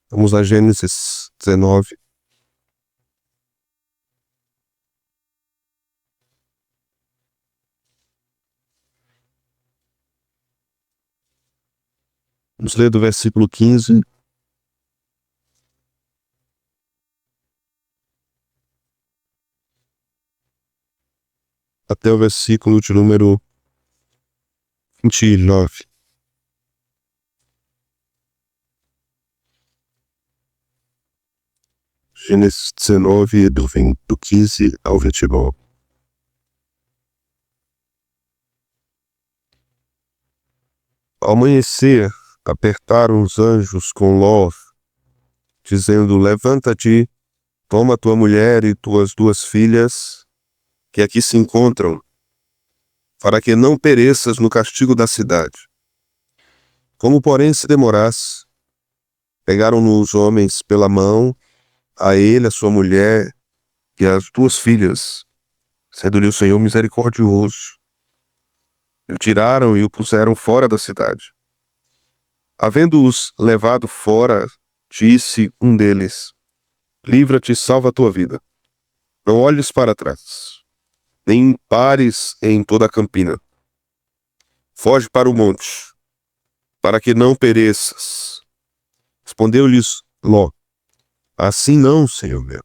Vamos a Gênesis 19. Vamos ler do versículo 15 até o versículo de número 29. Gênesis 19, do 15 ao 29. Ao amanhecer, apertaram os anjos com Ló, dizendo: levanta-te, toma tua mulher e tuas 2 filhas, que aqui se encontram, para que não pereças no castigo da cidade. Como, porém, se demorasse, pegaram-no os homens pela mão, a ele, a sua mulher e as 2 filhas, sendo-lhe o Senhor misericordioso. E o tiraram e o puseram fora da cidade. Havendo-os levado fora, disse um deles: livra-te e salva a tua vida. Não olhes para trás, nem pares em toda a campina. Foge para o monte, para que não pereças. Respondeu-lhes Ló: assim não, Senhor meu.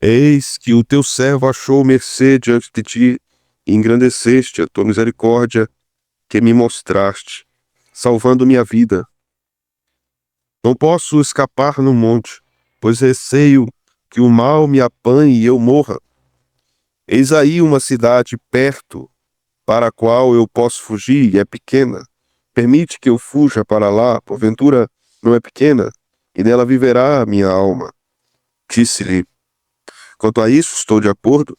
Eis que o teu servo achou mercê diante de ti, e engrandeceste a tua misericórdia que me mostraste, salvando minha vida. Não posso escapar no monte, pois receio que o mal me apanhe e eu morra. Eis aí uma cidade perto, para a qual eu posso fugir, e é pequena. Permite que eu fuja para lá, porventura não é pequena, e nela viverá a minha alma. Disse-lhe: quanto a isso, estou de acordo,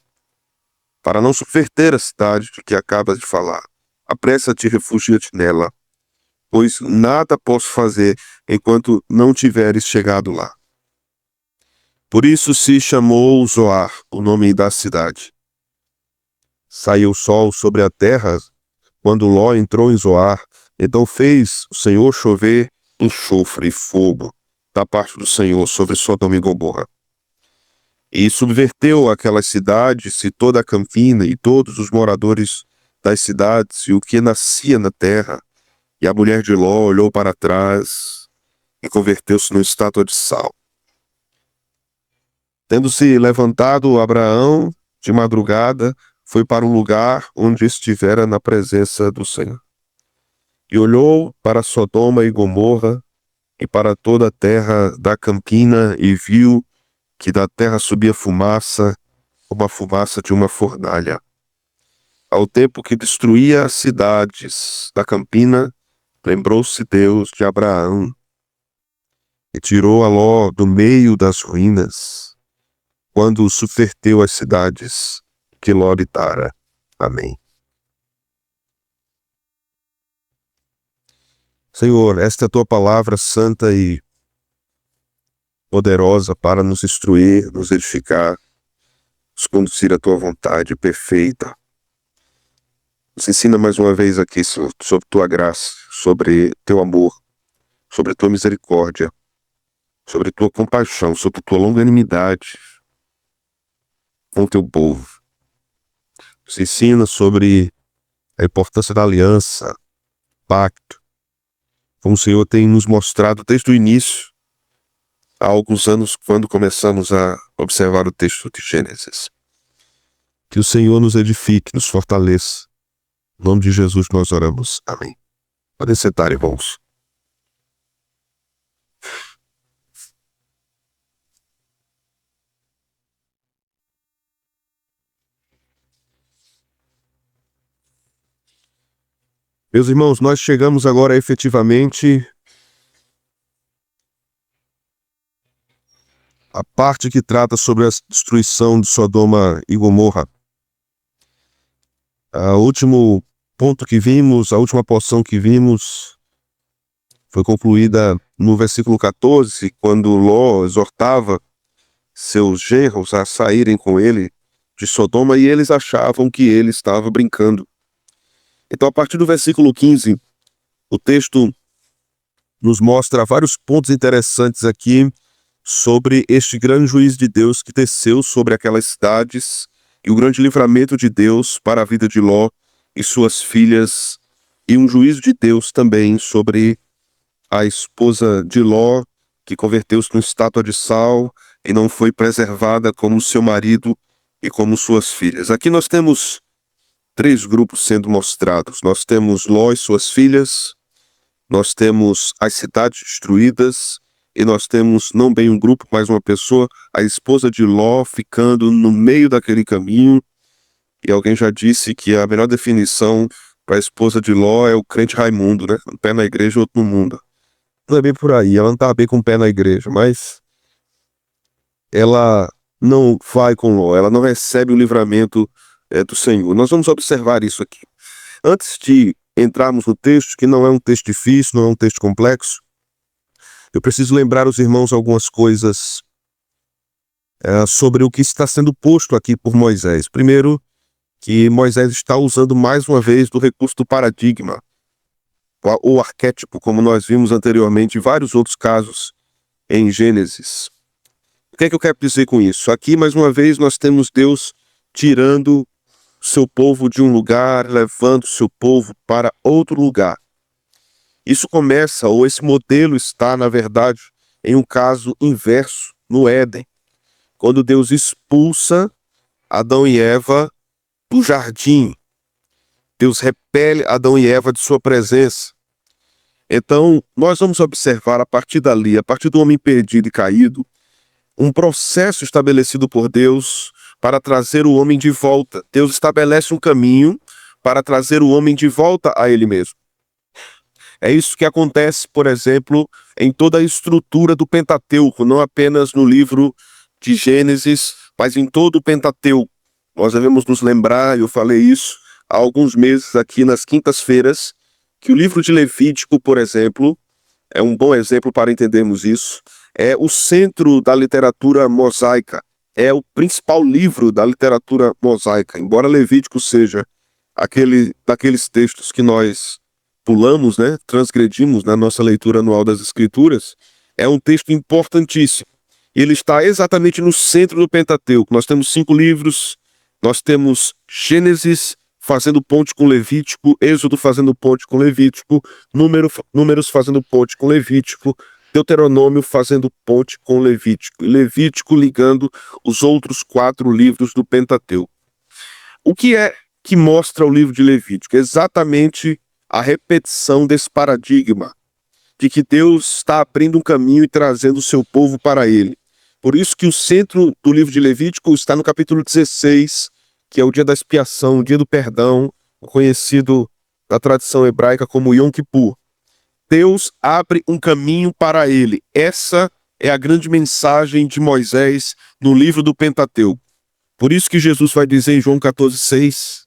para não subverter a cidade de que acabas de falar. Apressa-te e refugia-te nela, pois nada posso fazer enquanto não tiveres chegado lá. Por isso se chamou Zoar, o nome da cidade. Saiu o sol sobre a terra quando Ló entrou em Zoar, então fez o Senhor chover enxofre e fogo da parte do Senhor sobre Sodoma e Gomorra. E subverteu aquelas cidades e toda a campina e todos os moradores das cidades e o que nascia na terra. E a mulher de Ló olhou para trás e converteu-se numa estátua de sal. Tendo-se levantado Abraão de madrugada, foi para o lugar onde estivera na presença do Senhor. E olhou para Sodoma e Gomorra e para toda a terra da campina e viu que da terra subia fumaça, como a fumaça de uma fornalha. Ao tempo que destruía as cidades da campina, lembrou-se Deus de Abraão e tirou a Ló do meio das ruínas, quando subverteu as cidades que Ló habitara. Amém. Senhor, esta é a tua palavra santa e poderosa para nos instruir, nos edificar, nos conduzir à tua vontade perfeita. Nos ensina mais uma vez aqui sobre tua graça, sobre teu amor, sobre tua misericórdia, sobre tua compaixão, sobre tua longanimidade com o teu povo. Nos ensina sobre a importância da aliança, pacto, como o Senhor tem nos mostrado desde o início, há alguns anos, quando começamos a observar o texto de Gênesis. Que o Senhor nos edifique, nos fortaleça. Em nome de Jesus nós oramos. Amém. Podem sentar, irmãos. Meus irmãos, nós chegamos agora efetivamente à parte que trata sobre a destruição de Sodoma e Gomorra. O último ponto que vimos, a última porção que vimos, foi concluída no versículo 14, quando Ló exortava seus genros a saírem com ele de Sodoma e eles achavam que ele estava brincando. Então, a partir do versículo 15, o texto nos mostra vários pontos interessantes aqui sobre este grande juízo de Deus que desceu sobre aquelas cidades e o grande livramento de Deus para a vida de Ló e suas filhas, e um juízo de Deus também sobre a esposa de Ló, que converteu-se numa estátua de sal e não foi preservada como seu marido e como suas filhas. Aqui nós temos 3 grupos sendo mostrados. Nós temos Ló e suas filhas, nós temos as cidades destruídas, e nós temos não bem um grupo, mas uma pessoa, a esposa de Ló, ficando no meio daquele caminho. E alguém já disse que a melhor definição para a esposa de Ló é o crente Raimundo, né? Um pé na igreja e outro no mundo. Não é bem por aí, ela não está bem com o pé na igreja, mas ela não vai com Ló, ela não recebe o livramento do Senhor. Nós vamos observar isso aqui. Antes de entrarmos no texto, que não é um texto difícil, não é um texto complexo, eu preciso lembrar os irmãos algumas coisas sobre o que está sendo posto aqui por Moisés. Primeiro, que Moisés está usando mais uma vez do recurso do paradigma, ou arquétipo, como nós vimos anteriormente em vários outros casos em Gênesis. O que é que eu quero dizer com isso? Aqui, mais uma vez, nós temos Deus tirando seu povo de um lugar, levando seu povo para outro lugar. Isso começa, ou esse modelo está, na verdade, em um caso inverso, no Éden, quando Deus expulsa Adão e Eva do jardim. Deus repele Adão e Eva de sua presença. Então, nós vamos observar a partir dali, a partir do homem perdido e caído, um processo estabelecido por Deus para trazer o homem de volta. Deus estabelece um caminho para trazer o homem de volta a ele mesmo. É isso que acontece, por exemplo, em toda a estrutura do Pentateuco, não apenas no livro de Gênesis, mas em todo o Pentateuco. Nós devemos nos lembrar, eu falei isso há alguns meses aqui nas quintas-feiras, que o livro de Levítico, por exemplo, é um bom exemplo para entendermos isso, é o centro da literatura mosaica, é o principal livro da literatura mosaica, embora Levítico seja daqueles textos que nós pulamos, né, transgredimos na nossa leitura anual das Escrituras, é um texto importantíssimo. Ele está exatamente no centro do Pentateuco. Nós temos 5 livros, nós temos Gênesis fazendo ponte com Levítico, Êxodo fazendo ponte com Levítico, Números fazendo ponte com Levítico, Deuteronômio fazendo ponte com Levítico, e Levítico ligando os outros 4 livros do Pentateuco. O que é que mostra o livro de Levítico? Exatamente a repetição desse paradigma de que Deus está abrindo um caminho e trazendo o seu povo para ele. Por isso que o centro do livro de Levítico está no capítulo 16, que é o dia da expiação, o dia do perdão, conhecido na tradição hebraica como Yom Kippur. Deus abre um caminho para ele. Essa é a grande mensagem de Moisés no livro do Pentateuco. Por isso que Jesus vai dizer em João 14,6,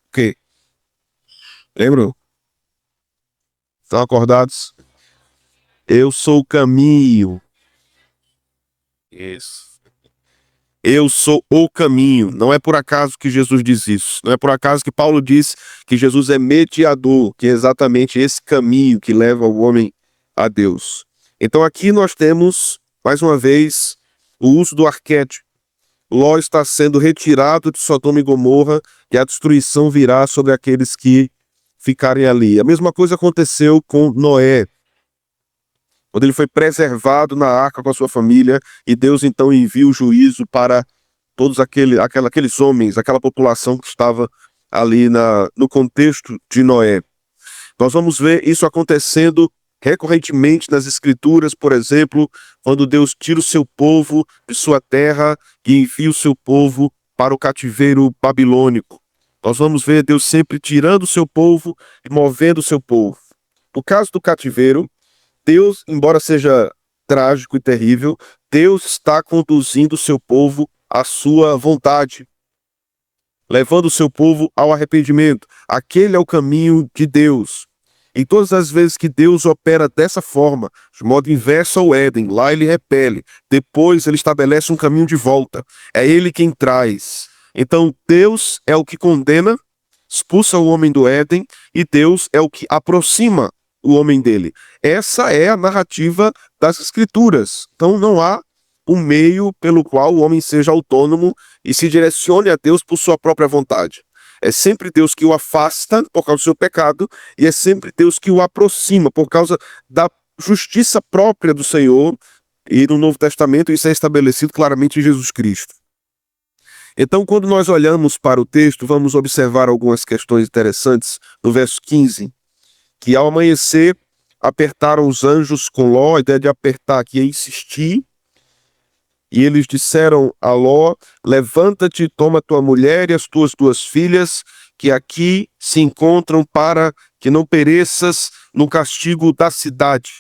o quê? Lembram? Estão acordados? Eu sou o caminho. Isso. Eu sou o caminho. Não é por acaso que Jesus diz isso. Não é por acaso que Paulo diz que Jesus é mediador, que é exatamente esse caminho que leva o homem a Deus. Então aqui nós temos, mais uma vez, o uso do arquétipo. Ló está sendo retirado de Sodoma e Gomorra e a destruição virá sobre aqueles que ficarem ali. A mesma coisa aconteceu com Noé, quando ele foi preservado na arca com a sua família, e Deus então envia o juízo para todos aqueles homens, aquela população que estava ali no contexto de Noé. Nós vamos ver isso acontecendo recorrentemente nas Escrituras, por exemplo, quando Deus tira o seu povo de sua terra e envia o seu povo para o cativeiro babilônico. Nós vamos ver Deus sempre tirando o seu povo e movendo o seu povo. No caso do cativeiro, Deus, embora seja trágico e terrível, Deus está conduzindo o seu povo à sua vontade, levando o seu povo ao arrependimento. Aquele é o caminho de Deus. E todas as vezes que Deus opera dessa forma, de modo inverso ao Éden, lá ele repele, depois ele estabelece um caminho de volta. É ele quem traz. Então Deus é o que condena, expulsa o homem do Éden, e Deus é o que aproxima o homem dele. Essa é a narrativa das Escrituras. Então não há um meio pelo qual o homem seja autônomo e se direcione a Deus por sua própria vontade. É sempre Deus que o afasta por causa do seu pecado e é sempre Deus que o aproxima por causa da justiça própria do Senhor. E no Novo Testamento isso é estabelecido claramente em Jesus Cristo. Então, quando nós olhamos para o texto, vamos observar algumas questões interessantes no verso 15, que ao amanhecer apertaram os anjos com Ló. A ideia de apertar aqui é insistir. E eles disseram a Ló: levanta-te, toma tua mulher e as tuas duas filhas, que aqui se encontram, para que não pereças no castigo da cidade.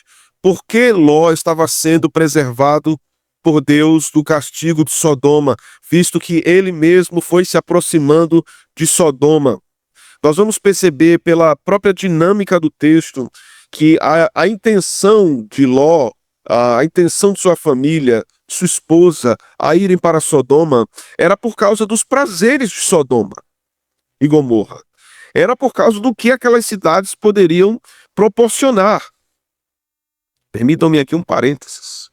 Por que Ló estava sendo preservado por Deus do castigo de Sodoma, visto que ele mesmo foi se aproximando de Sodoma? Nós vamos perceber pela própria dinâmica do texto que a intenção de Ló, a intenção de sua família, sua esposa, a irem para Sodoma, era por causa dos prazeres de Sodoma e Gomorra. Era por causa do que aquelas cidades poderiam proporcionar. Permitam-me aqui um parênteses.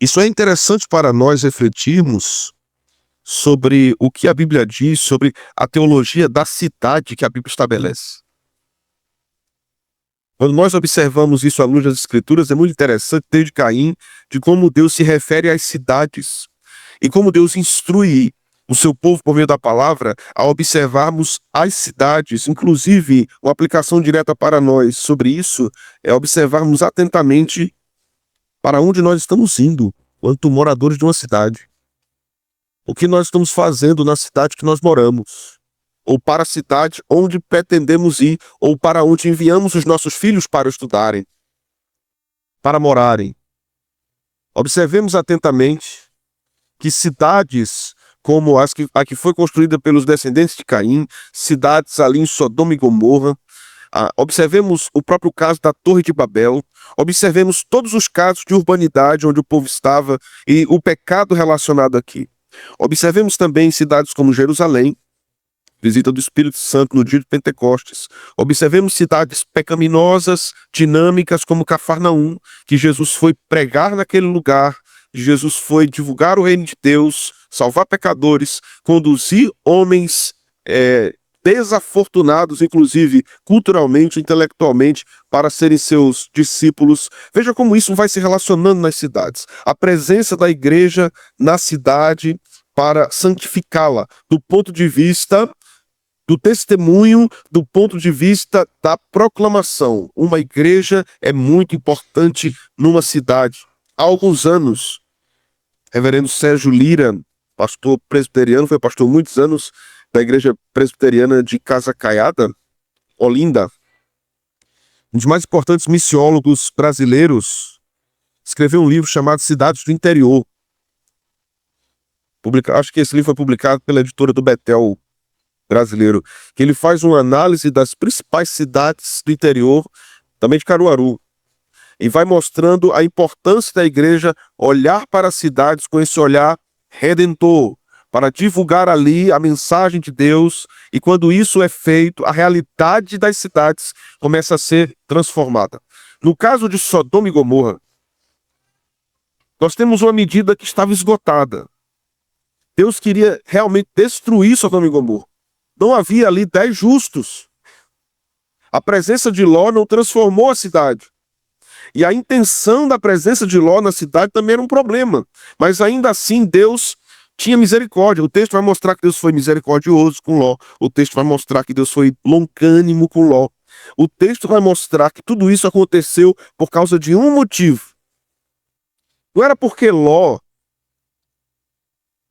Isso é interessante para nós refletirmos sobre o que a Bíblia diz sobre a teologia da cidade que a Bíblia estabelece. Quando nós observamos isso à luz das Escrituras, é muito interessante desde Caim, de como Deus se refere às cidades e como Deus instrui o seu povo por meio da palavra a observarmos as cidades. Inclusive, uma aplicação direta para nós sobre isso é observarmos atentamente para onde nós estamos indo, quanto moradores de uma cidade. O que nós estamos fazendo na cidade que nós moramos, ou para a cidade onde pretendemos ir, ou para onde enviamos os nossos filhos para estudarem, para morarem. Observemos atentamente que cidades como a que foi construída pelos descendentes de Caim, cidades ali em Sodoma e Gomorra, observemos o próprio caso da Torre de Babel, observemos todos os casos de urbanidade onde o povo estava e o pecado relacionado aqui. Observemos também cidades como Jerusalém, visita do Espírito Santo no dia de Pentecostes. Observemos cidades pecaminosas, dinâmicas como Cafarnaum, que Jesus foi pregar naquele lugar, Jesus foi divulgar o reino de Deus, salvar pecadores, conduzir homens desafortunados, inclusive culturalmente, intelectualmente, para serem seus discípulos. Veja como isso vai se relacionando nas cidades. A presença da igreja na cidade para santificá-la, do ponto de vista do testemunho, do ponto de vista da proclamação. Uma igreja é muito importante numa cidade. Há alguns anos, reverendo Sérgio Lira, pastor presbiteriano, foi pastor há muitos anos da igreja presbiteriana de Casa Caiada, Olinda, um dos mais importantes missiólogos brasileiros, escreveu um livro chamado Cidades do Interior. Acho que esse livro foi publicado pela editora do Betel brasileiro, que ele faz uma análise das principais cidades do interior, também de Caruaru, e vai mostrando a importância da igreja olhar para as cidades com esse olhar redentor, para divulgar ali a mensagem de Deus, e quando isso é feito, a realidade das cidades começa a ser transformada. No caso de Sodoma e Gomorra, nós temos uma medida que estava esgotada. Deus queria realmente destruir Sodoma e Gomorra. Não havia ali 10 justos. A presença de Ló não transformou a cidade. E a intenção da presença de Ló na cidade também era um problema. Mas ainda assim Deus tinha misericórdia. O texto vai mostrar que Deus foi misericordioso com Ló. O texto vai mostrar que Deus foi longânimo com Ló. O texto vai mostrar que tudo isso aconteceu por causa de um motivo. Não era porque Ló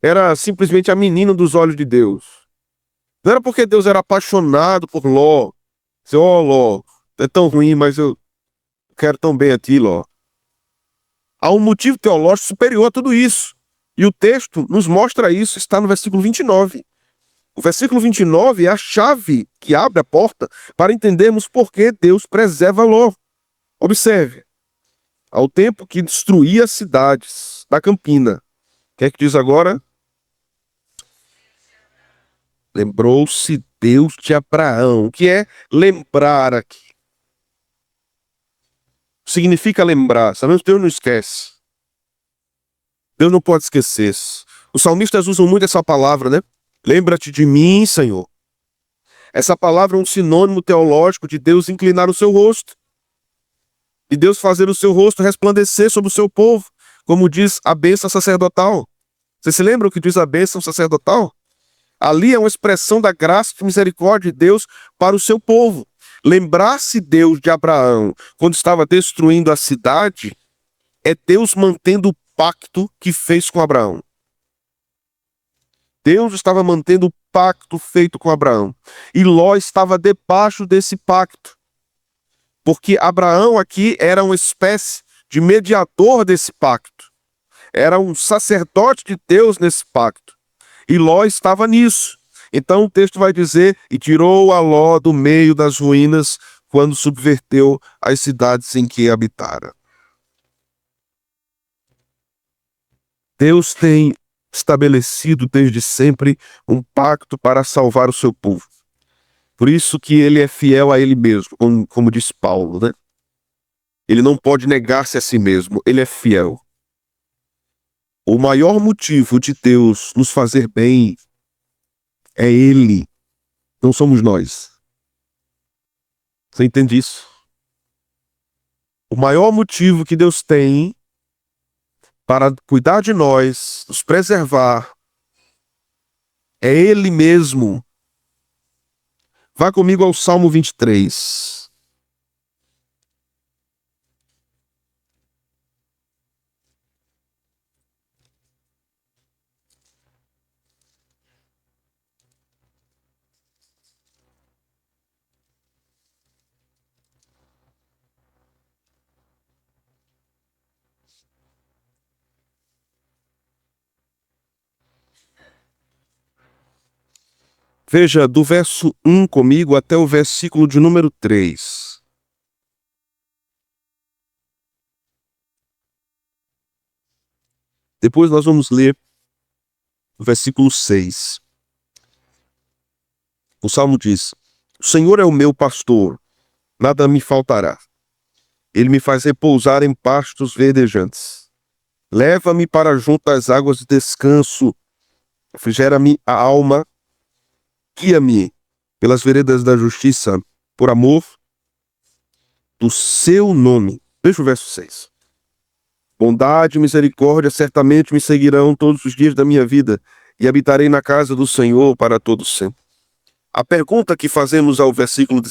era simplesmente a menina dos olhos de Deus. Não era porque Deus era apaixonado por Ló. Ló, é tão ruim, mas eu quero tão bem a ti, Ló. Há um motivo teológico superior a tudo isso. E o texto nos mostra isso, está no versículo 29. O versículo 29 é a chave que abre a porta para entendermos por que Deus preserva Ló. Observe. Ao tempo que destruía as cidades da Campina. O que é que diz agora? Lembrou-se Deus de Abraão, que é lembrar aqui. Significa lembrar, sabemos que Deus não esquece. Deus não pode esquecer. Os salmistas usam muito essa palavra, né? Lembra-te de mim, Senhor. Essa palavra é um sinônimo teológico de Deus inclinar o seu rosto. E Deus fazer o seu rosto resplandecer sobre o seu povo, como diz a bênção sacerdotal. Você se lembra o que diz a bênção sacerdotal? Ali é uma expressão da graça e misericórdia de Deus para o seu povo. Lembrar-se Deus de Abraão quando estava destruindo a cidade é Deus mantendo o pacto que fez com Abraão. Deus estava mantendo o pacto feito com Abraão. E Ló estava debaixo desse pacto. Porque Abraão aqui era uma espécie de mediador desse pacto. Era um sacerdote de Deus nesse pacto. E Ló estava nisso. Então o texto vai dizer, e tirou a Ló do meio das ruínas quando subverteu as cidades em que habitara. Deus tem estabelecido desde sempre um pacto para salvar o seu povo. Por isso que ele é fiel a ele mesmo, como diz Paulo, né? Ele não pode negar-se a si mesmo, ele é fiel. O maior motivo de Deus nos fazer bem é ele, não somos nós. Você entende isso? O maior motivo que Deus tem para cuidar de nós, nos preservar, é ele mesmo. Vá comigo ao Salmo 23. Veja, do verso 1 comigo até o versículo de número 3. Depois nós vamos ler o versículo 6. O Salmo diz: O Senhor é o meu pastor, nada me faltará. Ele me faz repousar em pastos verdejantes. Leva-me para junto às águas de descanso. Refrigera-me a alma. Guia-me pelas veredas da justiça, por amor do seu nome. Veja o verso 6. Bondade e misericórdia certamente me seguirão todos os dias da minha vida, e habitarei na casa do Senhor para todo sempre. A pergunta que fazemos ao versículo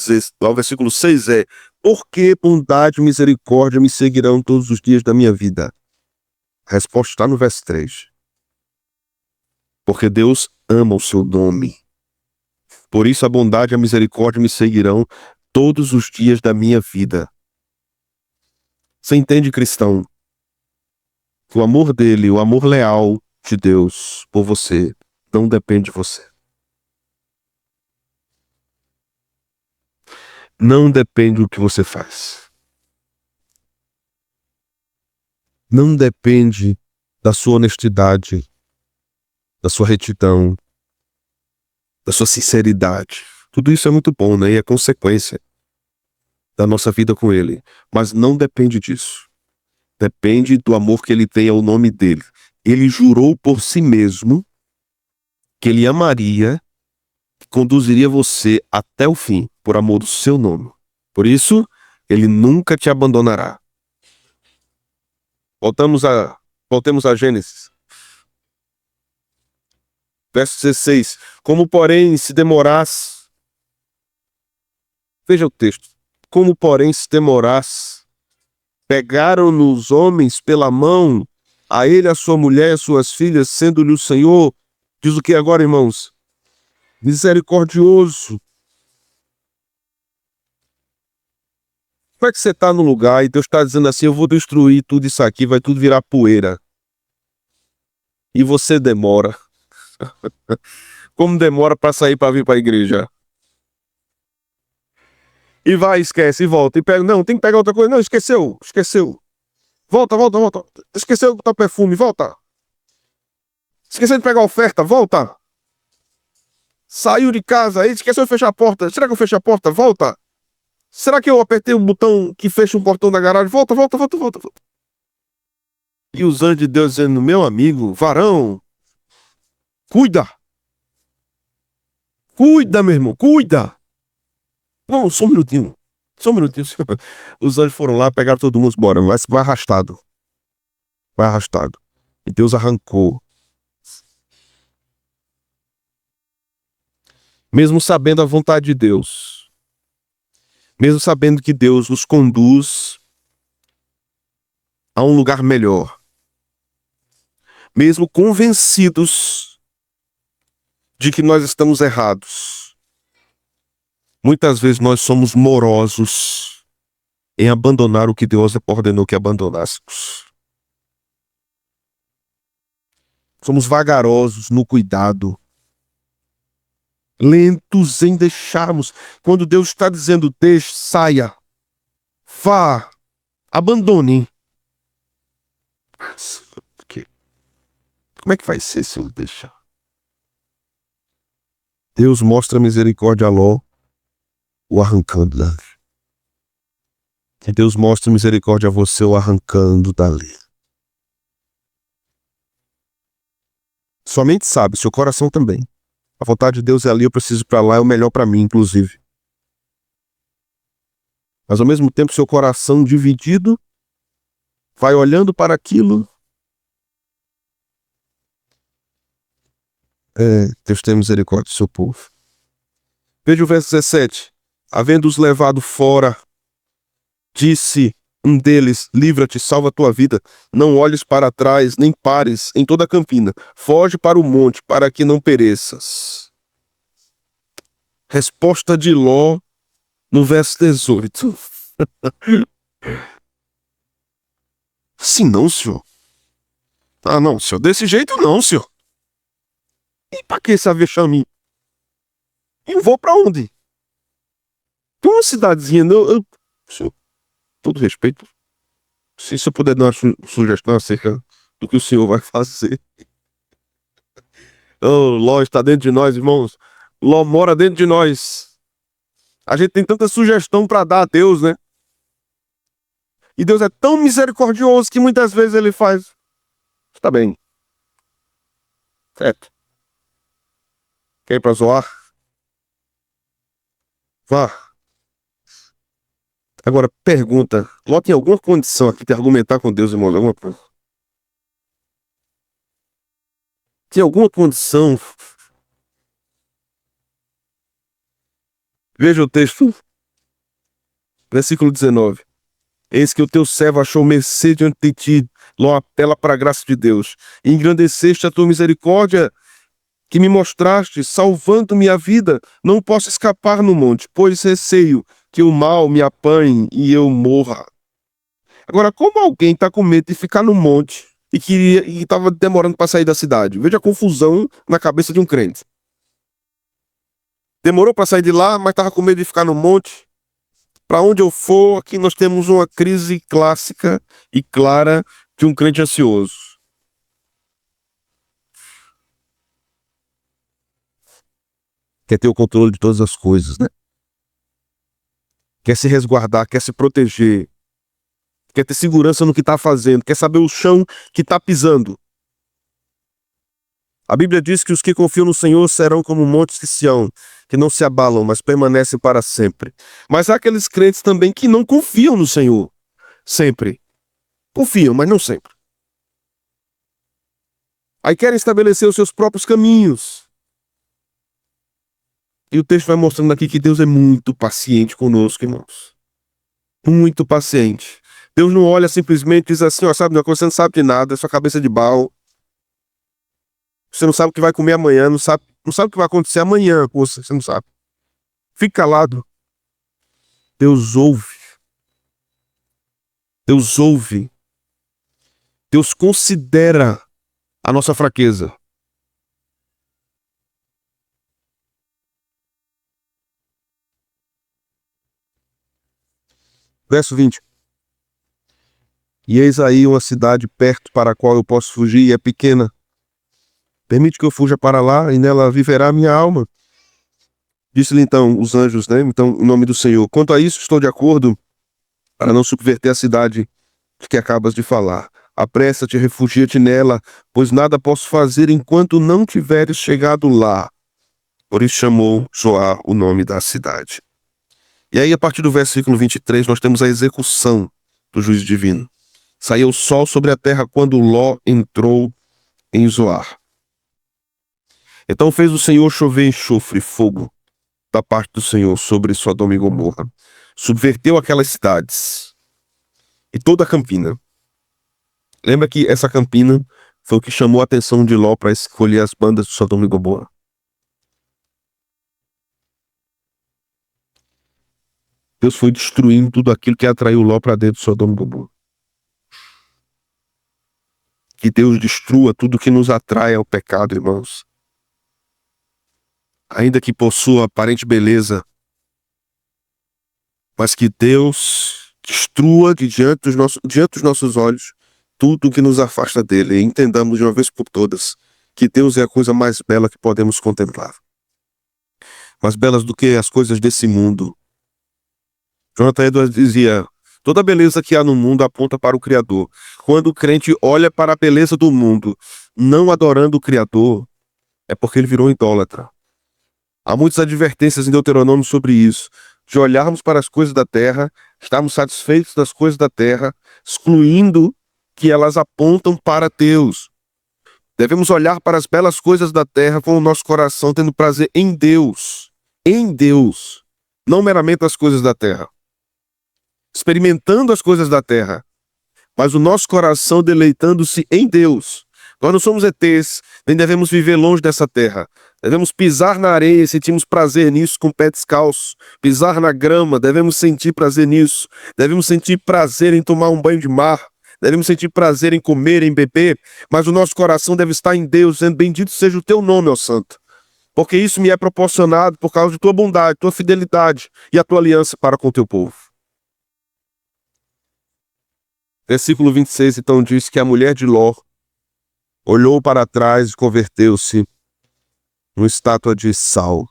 6 é: por que bondade e misericórdia me seguirão todos os dias da minha vida? A resposta está no verso 3. Porque Deus ama o seu nome. Por isso a bondade e a misericórdia me seguirão todos os dias da minha vida. Você entende, cristão? O amor dele, o amor leal de Deus por você, não depende de você. Não depende do que você faz. Não depende da sua honestidade, da sua retidão, da sua sinceridade. Tudo isso é muito bom, né? E é consequência da nossa vida com ele. Mas não depende disso. Depende do amor que ele tem ao nome dele. Ele jurou por si mesmo que ele amaria, que conduziria você até o fim, por amor do seu nome. Por isso, ele nunca te abandonará. Voltemos a Gênesis. Verso 16. Como, porém, se demorasse... Veja o texto. Como, porém, se demorasse, pegaram-no os homens pela mão, a ele, a sua mulher e as suas filhas, sendo-lhe o Senhor, diz o que agora, irmãos? Misericordioso. Como é que você está no lugar e Deus está dizendo assim: eu vou destruir tudo isso aqui, vai tudo virar poeira. E você demora. Como demora para sair para vir para a igreja? E vai, esquece, e volta, e pega. Não, tem que pegar outra coisa. Não, esqueceu. Volta. Esqueceu de botar perfume, volta. Esqueceu de pegar a oferta, volta. Saiu de casa, aí esqueceu de fechar a porta. Será que eu fechei a porta? Volta. Será que eu apertei o botão que fecha o portão da garagem? Volta, volta, volta, volta, volta. E os anjos de Deus dizendo, meu amigo, varão, cuida. Cuida, meu irmão, cuida. Não, só um minutinho. Só um minutinho. Os anjos foram lá, pegaram todo mundo, bora. Vai arrastado. Vai arrastado. E Deus arrancou. Mesmo sabendo a vontade de Deus. Mesmo sabendo que Deus os conduz a um lugar melhor. Mesmo convencidos de que nós estamos errados. Muitas vezes nós somos morosos em abandonar o que Deus ordenou que abandonássemos. Somos vagarosos no cuidado. Lentos em deixarmos. Quando Deus está dizendo, deixe, saia, vá, abandone. Como é que vai ser se eu deixar? Deus mostra misericórdia a Ló, o arrancando dali. E Deus mostra misericórdia a você, o arrancando dali. Sua mente sabe, seu coração também. A vontade de Deus é ali, eu preciso ir para lá, é o melhor para mim, inclusive. Mas ao mesmo tempo, seu coração dividido vai olhando para aquilo. Deus tem misericórdia do seu povo. Veja o verso 17. Havendo-os levado fora, disse um deles, livra-te, salva a tua vida. Não olhes para trás, nem pares em toda a campina. Foge para o monte, para que não pereças. Resposta de Ló, no verso 18. Assim não, senhor. Ah, não, senhor. Desse jeito não, senhor. E pra que esse vexame? Eu vou pra onde? Tem uma cidadezinha, não. Senhor, todo respeito. Se eu puder dar uma sugestão acerca do que o senhor vai fazer. Oh, Ló está dentro de nós, irmãos. Ló mora dentro de nós. A gente tem tanta sugestão para dar a Deus, né? E Deus é tão misericordioso que muitas vezes ele faz. Está bem. Certo. Quer ir pra zoar? Vá. Agora, pergunta. Ló tem alguma condição aqui de argumentar com Deus, irmão? Alguma coisa? Tem alguma condição? Veja o texto. Versículo 19. Eis que o teu servo achou mercê diante de ti. Ló apela para a graça de Deus. E engrandeceste a tua misericórdia que me mostraste, salvando-me a vida. Não posso escapar no monte, pois receio que o mal me apanhe e eu morra. Agora, como alguém está com medo de ficar no monte e estava demorando para sair da cidade? Veja a confusão na cabeça de um crente. Demorou para sair de lá, mas estava com medo de ficar no monte. Para onde eu for, aqui nós temos uma crise clássica e clara de um crente ansioso. Quer ter o controle de todas as coisas, né? Quer se resguardar, quer se proteger. Quer ter segurança no que está fazendo, quer saber o chão que está pisando. A Bíblia diz que os que confiam no Senhor serão como montes de Sião, que não se abalam, mas permanecem para sempre. Mas há aqueles crentes também que não confiam no Senhor. Sempre. Confiam, mas não sempre. Aí querem estabelecer os seus próprios caminhos. E o texto vai mostrando aqui que Deus é muito paciente conosco, irmãos. Muito paciente. Deus não olha simplesmente e diz assim, ó, sabe, você não sabe de nada, sua cabeça é de barro. Você não sabe o que vai comer amanhã, não sabe o que vai acontecer amanhã com você não sabe. Fique calado. Deus ouve. Deus ouve. Deus considera a nossa fraqueza. Verso 20. E eis aí uma cidade perto para a qual eu posso fugir, e é pequena. Permite que eu fuja para lá, e nela viverá a minha alma. Disse-lhe então os anjos, né? Então, em nome do Senhor: quanto a isso, estou de acordo para não subverter a cidade de que acabas de falar. Apressa-te, refugia-te nela, pois nada posso fazer enquanto não tiveres chegado lá. Por isso chamou Zoar o nome da cidade. E aí, a partir do versículo 23, nós temos a execução do juízo divino. Saiu o sol sobre a terra quando Ló entrou em Zoar. Então fez o Senhor chover enxofre e fogo da parte do Senhor sobre Sodoma e Gomorra. Subverteu aquelas cidades e toda a campina. Lembra que essa campina foi o que chamou a atenção de Ló para escolher as bandas de Sodoma e Gomorra. Deus foi destruindo tudo aquilo que atraiu Ló para dentro de Sodoma e Gomorra. Que Deus destrua tudo que nos atrai ao pecado, irmãos. Ainda que possua aparente beleza, mas que Deus destrua diante dos nossos olhos tudo que nos afasta dele. E entendamos de uma vez por todas que Deus é a coisa mais bela que podemos contemplar. Mais belas do que as coisas desse mundo. Jonathan Edwards dizia: toda a beleza que há no mundo aponta para o Criador. Quando o crente olha para a beleza do mundo, não adorando o Criador, é porque ele virou idólatra. Há muitas advertências em Deuteronômio sobre isso. De olharmos para as coisas da terra, estarmos satisfeitos das coisas da terra, excluindo que elas apontam para Deus. Devemos olhar para as belas coisas da terra com o nosso coração tendo prazer em Deus. Em Deus. Não meramente as coisas da terra. Experimentando as coisas da terra, mas o nosso coração deleitando-se em Deus. Nós não somos ETs, nem devemos viver longe dessa terra. Devemos pisar na areia e sentimos prazer nisso com o pé descalço. Pisar na grama, devemos sentir prazer nisso. Devemos sentir prazer em tomar um banho de mar. Devemos sentir prazer em comer, em beber. Mas o nosso coração deve estar em Deus, dizendo: bendito seja o teu nome, ó Santo. Porque isso me é proporcionado por causa de tua bondade, tua fidelidade e a tua aliança para com o teu povo. Versículo 26, então, diz que a mulher de Ló olhou para trás e converteu-se numa estátua de sal.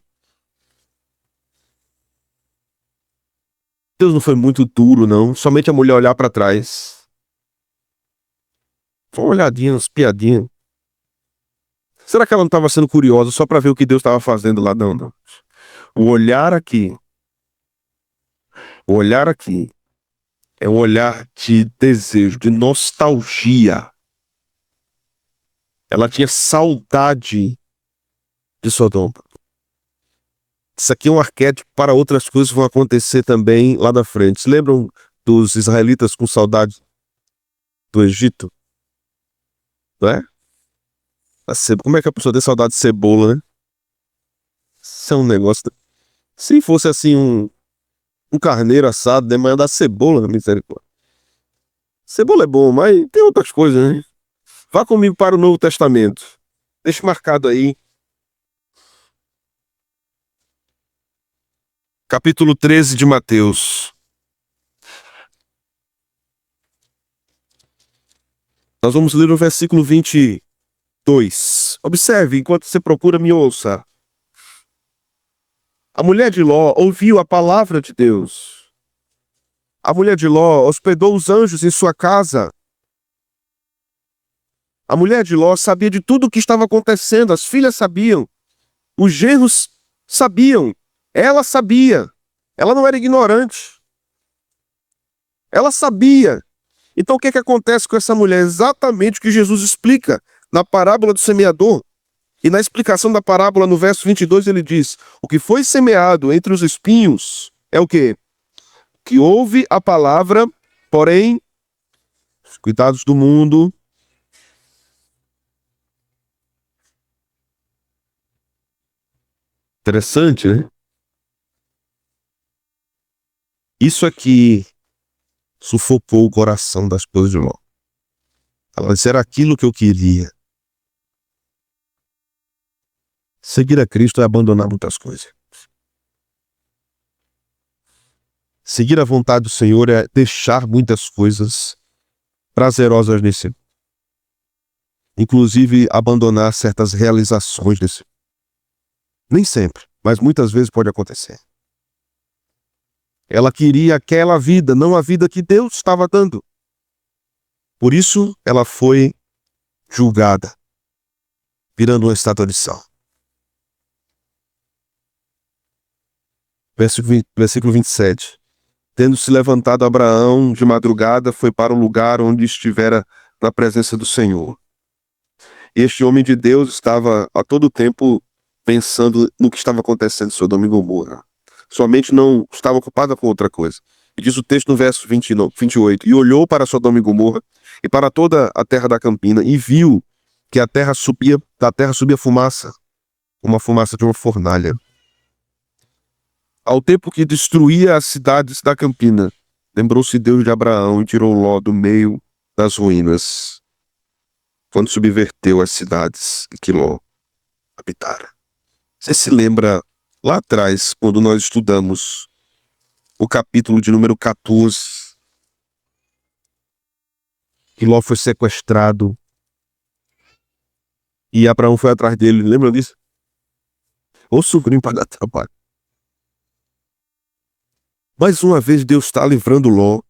Deus não foi muito duro, não. Somente a mulher olhar para trás. Foi uma olhadinha, umas piadinhas. Será que ela não estava sendo curiosa só para ver o que Deus estava fazendo lá? Não, não. O olhar aqui é um olhar de desejo, de nostalgia. Ela tinha saudade de Sodoma. Isso aqui é um arquétipo para outras coisas que vão acontecer também lá na frente. Se lembram dos israelitas com saudade do Egito? Não é? Como é que a pessoa tem saudade de cebola, né? Isso é um negócio. Se fosse assim um carneiro assado, de manhã da cebola, na misericórdia. Cebola é bom, mas tem outras coisas, né? Vá comigo para o Novo Testamento. Deixa marcado aí. Capítulo 13 de Mateus. Nós vamos ler o versículo 22. Observe, enquanto você procura, me ouça. A mulher de Ló ouviu a palavra de Deus. A mulher de Ló hospedou os anjos em sua casa. A mulher de Ló sabia de tudo o que estava acontecendo. As filhas sabiam. Os genros sabiam. Ela sabia. Ela não era ignorante. Ela sabia. Então o que acontece com essa mulher? Exatamente o que Jesus explica na parábola do semeador. E na explicação da parábola, no verso 22, ele diz: o que foi semeado entre os espinhos é o quê? Que ouve a palavra, porém, os cuidados do mundo, interessante, né? Isso aqui sufocou o coração das coisas de Ló. Ela disse: era aquilo que eu queria. Seguir a Cristo é abandonar muitas coisas. Seguir a vontade do Senhor é deixar muitas coisas prazerosas nesse mundo. Inclusive abandonar certas realizações desse mundo. Nem sempre, mas muitas vezes pode acontecer. Ela queria aquela vida, não a vida que Deus estava dando. Por isso, ela foi julgada, virando uma estátua de sal. Versículo 27. Tendo se levantado Abraão de madrugada, foi para o lugar onde estivera na presença do Senhor. E este homem de Deus estava a todo tempo pensando no que estava acontecendo em Sodoma e Gomorra. Sua mente não estava ocupada com outra coisa. E diz o texto no verso 28. E olhou para Sodoma e Gomorra e para toda a terra da campina e viu que da terra subia fumaça, uma fumaça de uma fornalha. Ao tempo que destruía as cidades da campina, lembrou-se Deus de Abraão e tirou Ló do meio das ruínas, quando subverteu as cidades em que Ló habitara. Você se lembra lá atrás, quando nós estudamos o capítulo de número 14, que Ló foi sequestrado e Abraão foi atrás dele, lembra disso? Ô sobrinho para dar trabalho. Mais uma vez Deus está livrando Ló,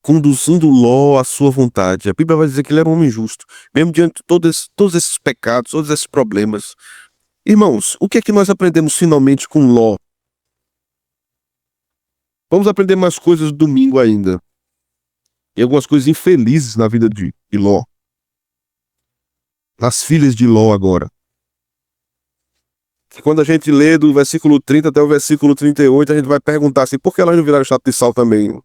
conduzindo Ló à sua vontade. A Bíblia vai dizer que ele era um homem justo, mesmo diante de todos esses pecados, todos esses problemas. Irmãos, o que é que nós aprendemos finalmente com Ló? Vamos aprender mais coisas domingo ainda. E algumas coisas infelizes na vida de Ló. Nas filhas de Ló agora. Que quando a gente lê do versículo 30 até o versículo 38, a gente vai perguntar assim, por que elas não viraram chato de sal também?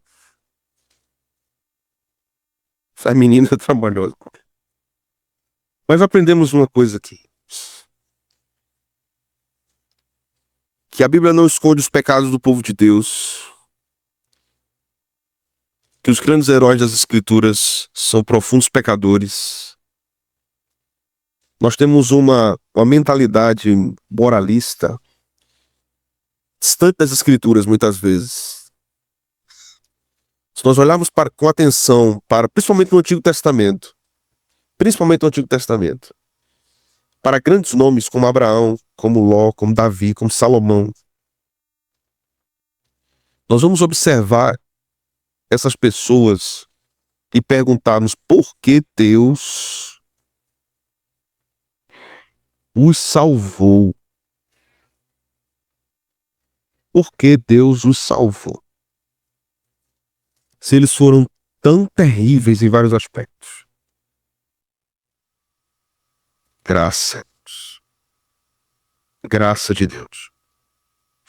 Essas meninas trabalhosas. Mas aprendemos uma coisa aqui. Que a Bíblia não esconde os pecados do povo de Deus. Que os grandes heróis das Escrituras são profundos pecadores. Nós temos uma mentalidade moralista distante das Escrituras, muitas vezes. Se nós olharmos com atenção principalmente no Antigo Testamento, para grandes nomes como Abraão, como Ló, como Davi, como Salomão, nós vamos observar essas pessoas e perguntarmos por que Deus os salvou. Por que Deus os salvou? Se eles foram tão terríveis em vários aspectos. Graça. Graça de Deus.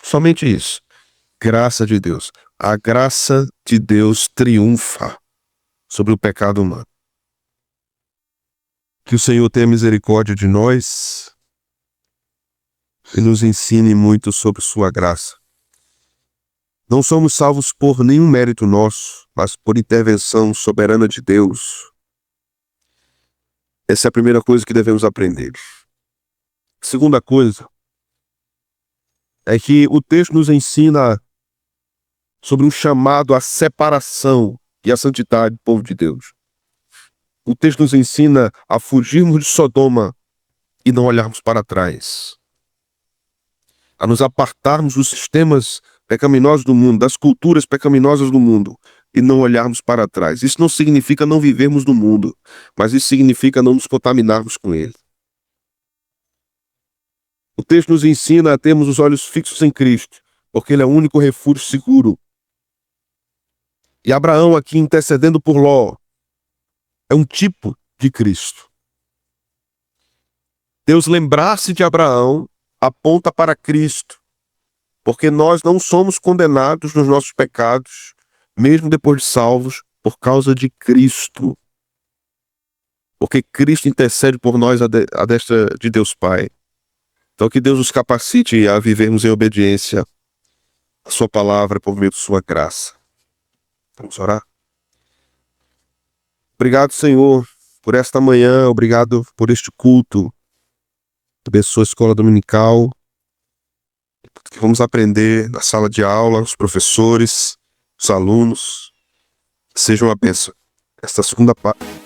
Somente isso. Graça de Deus. A graça de Deus triunfa sobre o pecado humano. Que o Senhor tenha misericórdia de nós e nos ensine muito sobre sua graça. Não somos salvos por nenhum mérito nosso, mas por intervenção soberana de Deus. Essa é a primeira coisa que devemos aprender. Segunda coisa é que o texto nos ensina sobre um chamado à separação e à santidade do povo de Deus. O texto nos ensina a fugirmos de Sodoma e não olharmos para trás. A nos apartarmos dos sistemas pecaminosos do mundo, das culturas pecaminosas do mundo, e não olharmos para trás. Isso não significa não vivermos no mundo, mas isso significa não nos contaminarmos com ele. O texto nos ensina a termos os olhos fixos em Cristo, porque ele é o único refúgio seguro. E Abraão aqui intercedendo por Ló é um tipo de Cristo. Deus lembrar-se de Abraão aponta para Cristo, porque nós não somos condenados nos nossos pecados, mesmo depois de salvos, por causa de Cristo. Porque Cristo intercede por nós à destra de Deus Pai. Então que Deus nos capacite a vivermos em obediência à sua palavra por meio de sua graça. Vamos orar? Obrigado, Senhor, por esta manhã, obrigado por este culto. Abençoa a escola dominical, que vamos aprender na sala de aula, os professores, os alunos. Seja uma bênção. Esta segunda parte.